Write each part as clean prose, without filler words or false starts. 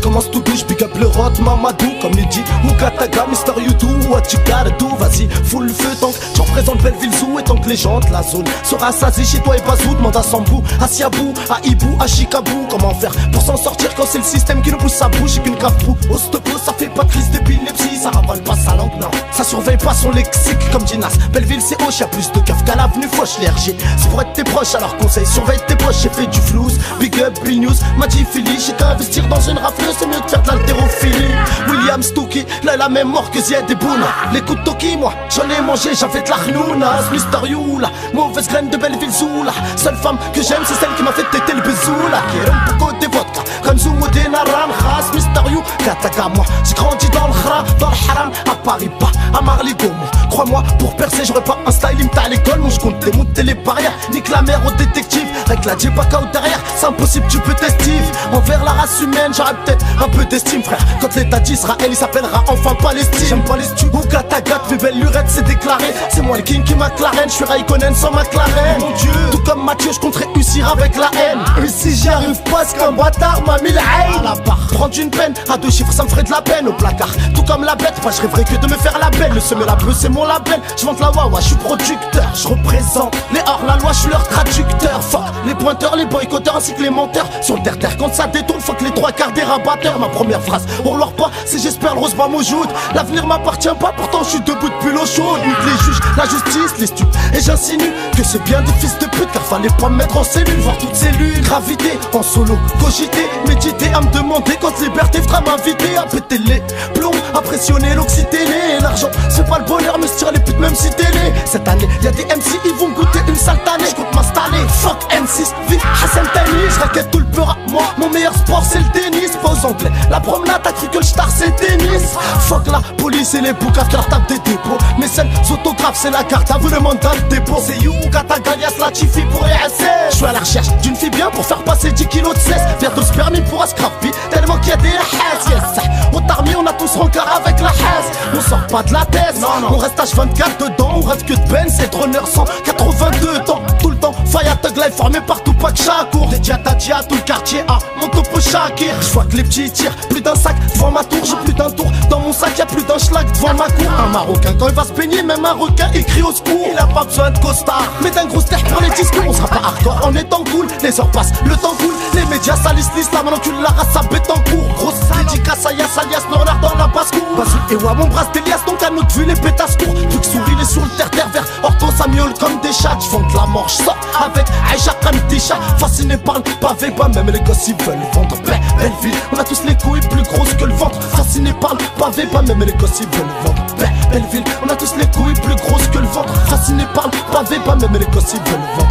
j'commence tout douche, big up le rot, Mamadou. Comme il dit, Ougataga, Mister Youdou, what you gotta do. Vas-y, full le feu tant que j'en présente Belleville Zoo. Et tant que les gens de la zone sera assasiés chez toi et Bazou. Demande à Sambou, à Siabou, à Ibou, à Chicabou. Comment faire pour s'en sortir quand c'est le système qui nous pousse sa bouche et qu'une cave pou. Au stopo, ça fait pas de crise d'épilepsie, ça ravale pas sa langue, non. Ça surveille pas son lexique comme Dinas. Belleville c'est hoche, y'a plus de keuf qu'à l'avenue Foch. L'RG, c'est pour être tes proches, alors conseil, surveille tes proches. J'ai fait du flouze, big up, Bill News, m'a dit Philly. J'ai qu'à investir dans une rafleuse, c'est mieux de faire de l'haltérophilie. William Stookie, là la même mort que Zied et Bouna. Les coups de Toki, moi, j'en ai mangé, j'avais de la hnounas. Mister You, la mauvaise graine de Belleville Zoo, la seule femme que j'aime, c'est celle qui m'a fait téter le bisou, la Kérom Pouko des vodka, comme Zoumou des Naran, Khas, Mister You, Kataka, moi, j'ai grandi dans le Khra, dans le Haram, à Paris, pas à Marligo. Crois-moi, pour percer, j'aurais pas un style, il me t'a à l'école, moi je compte démonter les barrières, nique la mère au détective, avec la djebaka ou derrière, c'est impossible, tu peux t'estive. Envers la race humaine, j'aurais peut-être un peu d'estime, frère. Quand l'état d'Israël, il s'appellera enfin Palestine. J'aime pas les stupes, ou Katagat, mes belles lurettes, c'est déclaré. C'est moi le king qui McLaren, je suis Raikkonen sans McLaren. Mon Dieu, tout comme Mathieu, je compte réussir avec la haine. Et si j'y arrive pas, c'est qu'un bâtard m'a mis la haine. À la barre, prendre une peine, à 2 chiffres, ça me ferait de la peine au placard. Tout comme la bête, moi je rêverais que de me faire la belle. Le semer la bleue, c'est mon label. Je vante la wawa, je suis producteur, je représente les hors-la-loi, je suis leur traducteur. Fuck les pointeurs, les boycotteurs ainsi que les menteurs. Sur le terre-terre, quand ça détourne, faut que les 3/4 des rabatteurs. Ma première phrase, on leur pas, c'est j'espère le rose pas moujoud. L'avenir m'appartient pas, pourtant je suis debout depuis l'eau chaude. Nique les juges, la justice, les stupes. Et j'insinue que c'est bien des fils de pute, car fallait pas me mettre en cellule, voir toutes cellules. Gravité, en solo, cogiter, méditer, à me demander quand liberté fera m'inviter à péter les plombs, à pressionner l'oxyténé. L'argent, c'est pas le bonheur, me tire les putes même si télé. Cette année, y'a des MC, ils vont goûter une sale année. J'compte m'installer, fuck M6, vive Hassan Tani. J'raquette tout le peur à moi, mon meilleur sport c'est le tennis. Pas aux anglais, la promenade, t'as cru que le star c'est le tennis. Fuck la police et les boucaves qui leur tapent des dépôts. Mais celles autographes, c'est la carte, vous le mandat de dépôt. C'est you, Katagalias, la Tifi pour ESS. J'suis à la recherche d'une fille bien pour faire passer 10 kilos de cesse. Bientôt ce permis pourra scraper, tellement qu'il y a des hasses, yes. Au tarmi, on a tous rencard avec la hasse. On sort pas de la thèse, on reste H24 dedans. On rêve que de Ben, c'est droneur 182 temps. Tout le temps, Faya Tug Life formé partout, pas que Chakour. Des Djatadia, tout le quartier A, mon topo Shakir. J'vois que les petits tirent, plus d'un sac devant ma tour. J'ai plus d'un tour, dans mon sac y'a plus d'un schlag devant ma cour. Un Marocain, quand il va se baigner, même un requin écrit au secours. Il a pas besoin de costard, mais d'un gros terre pour les discours. On sera pas hardcore en étant cool, les heures passent, le temps coule. Les médias salissent l'islam, l'encule la race à bête en cours. Grosse dédicace à Yass alias Nornard dans la basse-cour. Bazou et wa mon bras d'Elias, donc à notre vue les pétasses courent. Truc souris, les sur le terre-terre vert, Horton ça miaule comme des chats. J'vente la mort, j'sors avec Aïcha Khamtisha. Fasciné par le pavé, bah même les gosses ils veulent vendre. Belleville, on a tous les couilles plus grosses que le ventre. Fasciné par le pavé, bah même les gosses ils veulent vendre. Belleville, on a tous les couilles plus grosses que le ventre. Fasciné par le pavé, bah même les gosses ils veulent vendre.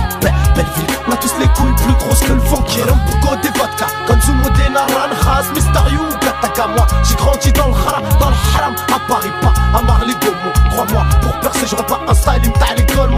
Belleville, on a tous les couilles plus grosses que le ventre. Kérom Pouko des vodka, comme Zoumou des Naran, Khas, Mister You, Kataka, moi. J'ai grandi dans le Khra, dans le Haram, à Paris, pas à Marligo. Crois-moi, pour percer, j'aurais pas un style, il me t'a à l'école.